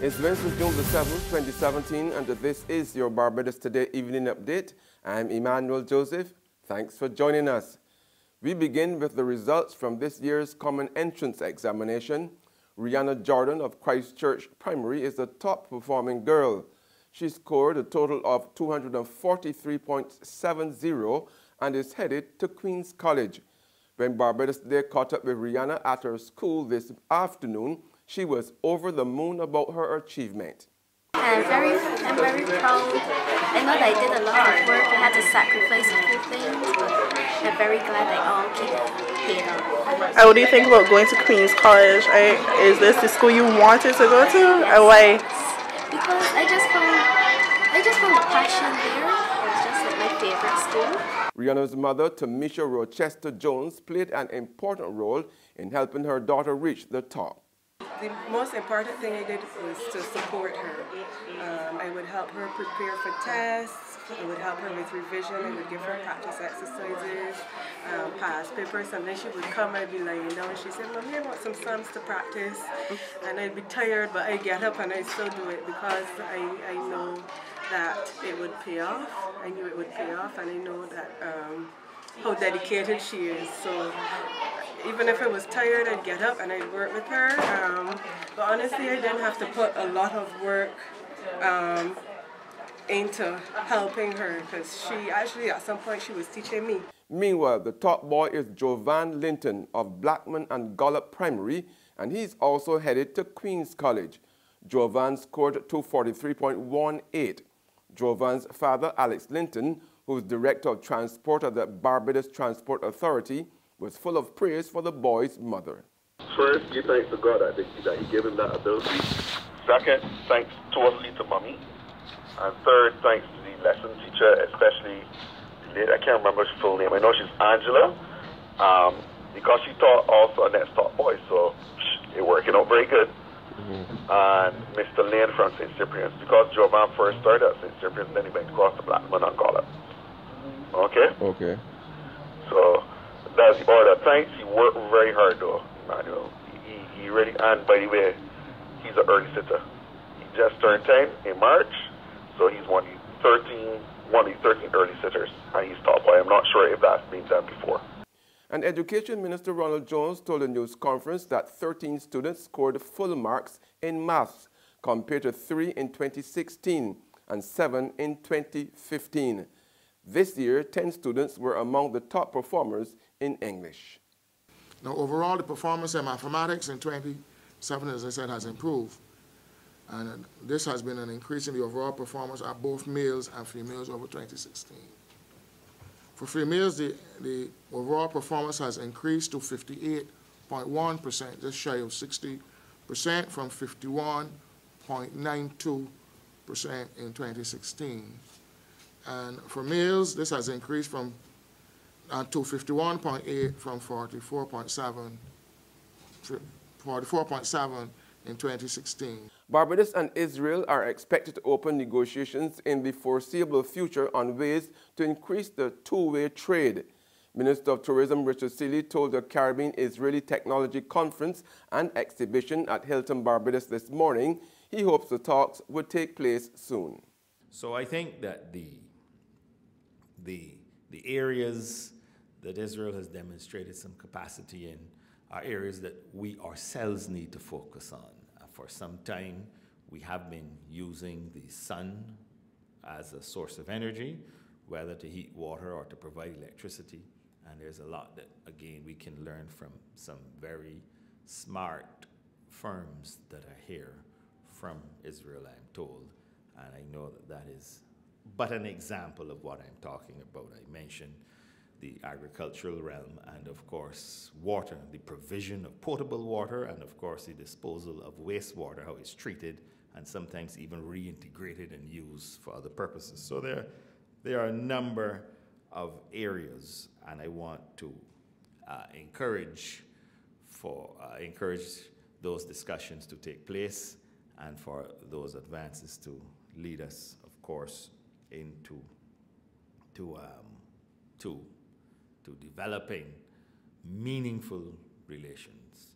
It's Wednesday, June the 7th, 2017, and this is your Barbados Today evening update. I'm Emmanuel Joseph. Thanks for joining us. We begin with the results from this year's Common Entrance Examination. Rihanna Jordan of Christchurch Primary is the top performing girl. She scored a total of 243.70 and is headed to Queen's College. When Barbados Today caught up with Rihanna at her school this afternoon, she was over the moon about her achievement. I'm very proud. I know that I did a lot of work. I had to sacrifice a few things, but I'm very glad they all paid off. What do you think about going to Queen's College? Is this the school you wanted to go to? Yes, or why? Because I just found the passion there. It was just like my favorite school. Rihanna's mother, Tamisha Rochester Jones, played an important role in helping her daughter reach the top. The most important thing I did was to support her. I would help her prepare for tests. I would help her with revision. I would give her practice exercises, past papers. And then she would come, I'd be lying down, and she said, "Mommy, I want some sums to practice." And I'd be tired, but I get up and I still do it because I know that it would pay off. I knew it would pay off, and I know that how dedicated she is. So even if I was tired, I'd get up and I'd work with her. But honestly, I didn't have to put a lot of work into helping her, because she actually, at some point, she was teaching me. Meanwhile, the top boy is Jovan Linton of Blackman and Gollop Primary, and he's also headed to Queen's College. Jovan scored 243.18. Jovan's father, Alex Linton, who's Director of Transport at the Barbados Transport Authority, was full of praise for the boy's mother. First, give thanks to God that He gave him that ability. Second, thanks totally to Mommy. And third, thanks to the lesson teacher, especially the lady, I can't remember her full name. I know she's Angela, because she taught also a next top boy, so it working out very good. And Mr. Lane from St. Cyprian's, because Jovan first started at St. Cyprian's, then he went across to Blackman and Gollop. Okay? Okay. So that's the order. Thanks. He worked very hard though, Emmanuel. He really, and by the way, he's an early sitter. He just turned 10 in March, so he's one of the 13 early sitters, and he's top boy. I'm not sure if that's been done before. And Education Minister Ronald Jones told a news conference that 13 students scored full marks in maths compared to 3 in 2016 and 7 in 2015. This year, 10 students were among the top performers in English. Now, overall, the performance in mathematics in 2017, as I said, has improved. And this has been an increase in the overall performance of both males and females over 2016. For females, the overall performance has increased to 58.1%, just shy of 60% from 51.92% in 2016. And for males, this has increased to 51.8 from 44.7 in 2016. Barbados and Israel are expected to open negotiations in the foreseeable future on ways to increase the two-way trade. Minister of Tourism Richard Seeley told the Caribbean Israeli Technology Conference and Exhibition at Hilton Barbados this morning he hopes the talks would take place soon. So I think that the areas that Israel has demonstrated some capacity in are areas that we ourselves need to focus on. For some time, we have been using the sun as a source of energy, whether to heat water or to provide electricity. And there's a lot that, again, we can learn from some very smart firms that are here from Israel, I'm told. And I know that that is but an example of what I'm talking about. I mentioned the agricultural realm and, of course, water, the provision of potable water, and, of course, the disposal of wastewater, how it's treated and sometimes even reintegrated and used for other purposes. So there are a number of areas, and I want to encourage those discussions to take place and for those advances to lead us, of course, into developing meaningful relations.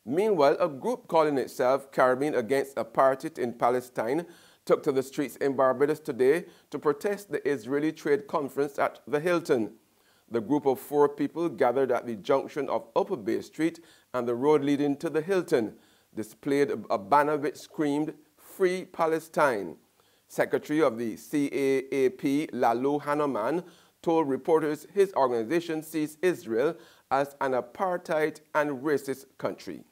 Meanwhile, a group calling itself Caribbean Against Apartheid in Palestine took to the streets in Barbados today to protest the Israeli trade conference at the Hilton. The group of 4 people gathered at the junction of Upper Bay Street and the road leading to the Hilton, displayed a banner which screamed, "Free Palestine." Secretary of the CAAP, Lalo Hanuman, told reporters his organization sees Israel as an apartheid and racist country.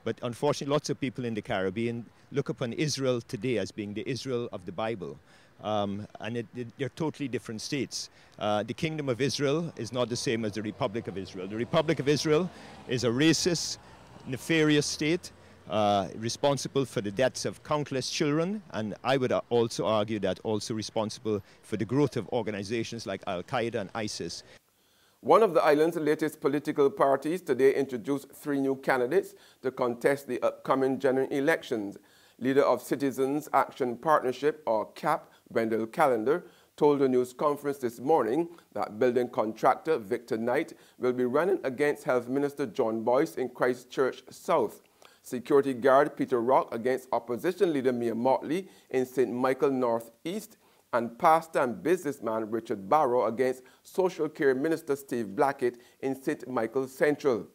But unfortunately, lots of people in the Caribbean look upon Israel today as being the Israel of the Bible. And they're totally different states. The Kingdom of Israel is not the same as the Republic of Israel. The Republic of Israel is a racist, nefarious state responsible for the deaths of countless children, and I would also argue that also responsible for the growth of organizations like Al-Qaeda and ISIS. One of the island's latest political parties today introduced 3 new candidates to contest the upcoming general elections. Leader of Citizens Action Partnership, or CAP, Wendell Callender, told a news conference this morning that building contractor Victor Knight will be running against Health Minister John Boyce in Christchurch South, security guard Peter Rock against opposition leader Mia Motley in St. Michael North East, and pastor and businessman Richard Barrow against Social Care Minister Steve Blackett in St. Michael Central.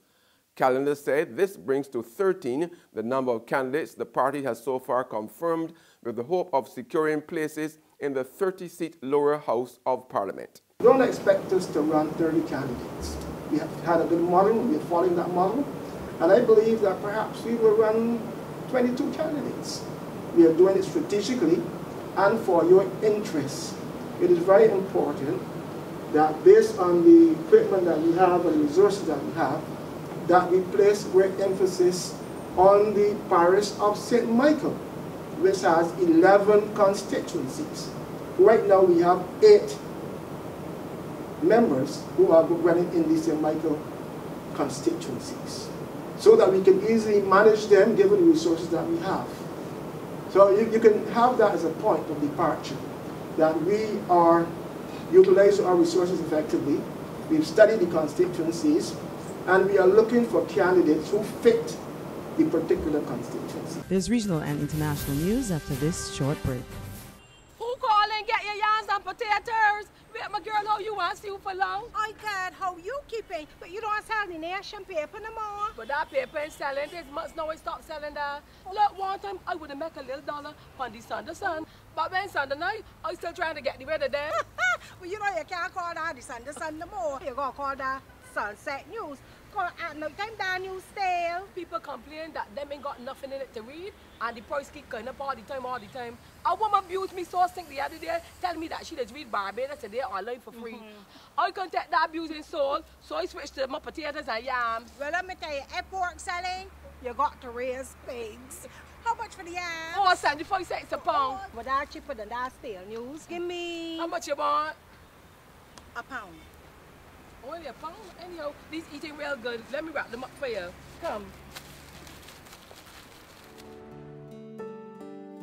Callender said this brings to 13 the number of candidates the party has so far confirmed, with the hope of securing places in the 30-seat lower house of Parliament. Don't expect us to run 30 candidates. We have had a good model, we're following that model, and I believe that perhaps we will run 22 candidates. We are doing it strategically and for your interests. It is very important that based on the equipment that we have and the resources that we have, that we place great emphasis on the parish of St. Michael, which has 11 constituencies. Right now we have 8 members who are running in the St. Michael constituencies, so that we can easily manage them given the resources that we have. So you can have that as a point of departure, that we are utilizing our resources effectively. We've studied the constituencies, and we are looking for candidates who fit the particular constituency. There's regional and international news after this short break. Who call and get your yams and potatoes? Wait, my girl, how you want to see you for long? I can't how you keeping, but you don't sell the nation paper no more. But that paper is selling. This month now I stop selling that. Look, one time I would have made a little dollar on the Sunday sun. But when Sunday night, I still trying to get the weather there. Well, you know you can't call that the Sunday sun no more. You're going to call that Sunset News. Because at no time that news stale. People complain that them ain't got nothing in it to read, and the price keep going up all the time. A woman abused me so sick the other day, telling me that she does read Barbados today online for free. I can't take that abusing soul, so I switched to my potatoes and yams. Well, let me tell you, if pork selling, you got to raise pigs. How much for the yams? Oh, 75 cents a pound. But that's cheaper than that stale news. Give me... How much you want? £1. Only a pound? Anyhow, these eating real good. Let me wrap them up for you. Come.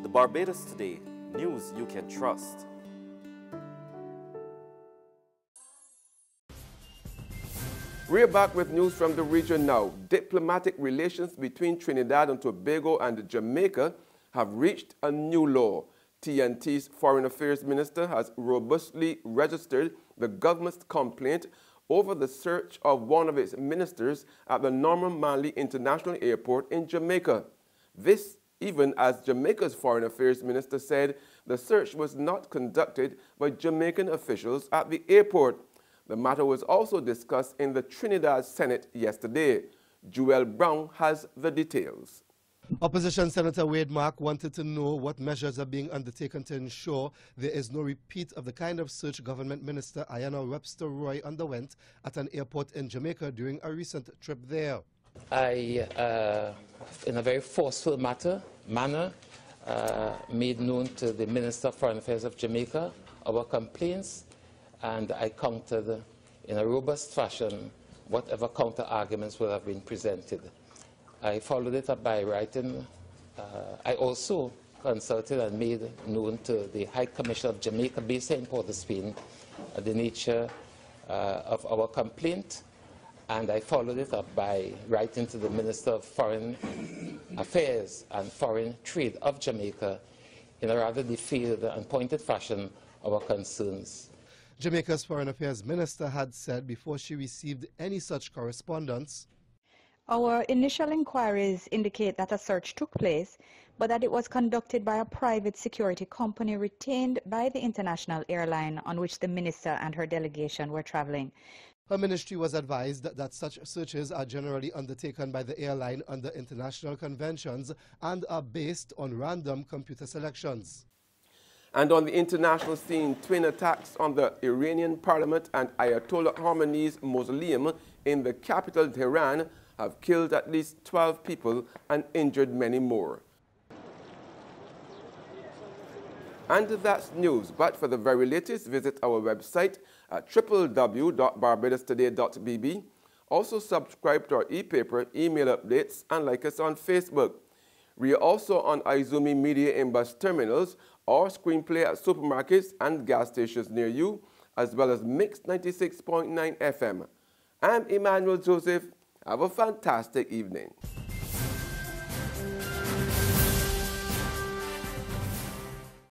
The Barbados Today, news you can trust. We're back with news from the region now. Diplomatic relations between Trinidad and Tobago and Jamaica have reached a new low. TNT's Foreign Affairs Minister has robustly registered the government's complaint over the search of one of its ministers at the Norman Manley International Airport in Jamaica. This even as Jamaica's Foreign Affairs Minister said the search was not conducted by Jamaican officials at the airport. The matter was also discussed in the Trinidad Senate yesterday. Joel Brown has the details. Opposition Senator Wade Mark wanted to know what measures are being undertaken to ensure there is no repeat of the kind of search Government Minister Ayanna Webster Roy underwent at an airport in Jamaica during a recent trip there. I, in a very forceful manner, made known to the Minister of Foreign Affairs of Jamaica our complaints, and I countered in a robust fashion whatever counter-arguments would have been presented. I followed it up by writing. I also consulted and made known to the High Commissioner of Jamaica based in Port of Spain the nature of our complaint, And I followed it up by writing to the Minister of Foreign Affairs and Foreign Trade of Jamaica in a rather detailed and pointed fashion our concerns. Jamaica's Foreign Affairs Minister had said before she received any such correspondence, "Our initial inquiries indicate that a search took place, but that it was conducted by a private security company retained by the international airline on which the minister and her delegation were traveling." Her ministry was advised that such searches are generally undertaken by the airline under international conventions and are based on random computer selections. And on the international scene, twin attacks on the Iranian parliament and Ayatollah Khamenei's mausoleum in the capital Tehran have killed at least 12 people and injured many more. And that's news, but for the very latest, visit our website at www.barbadostoday.bb. Also subscribe to our e-paper, email updates, and like us on Facebook. We are also on Izumi Media in bus terminals or Screenplay at supermarkets and gas stations near you, as well as Mix 96.9 FM. I'm Emmanuel Joseph. Have a fantastic evening.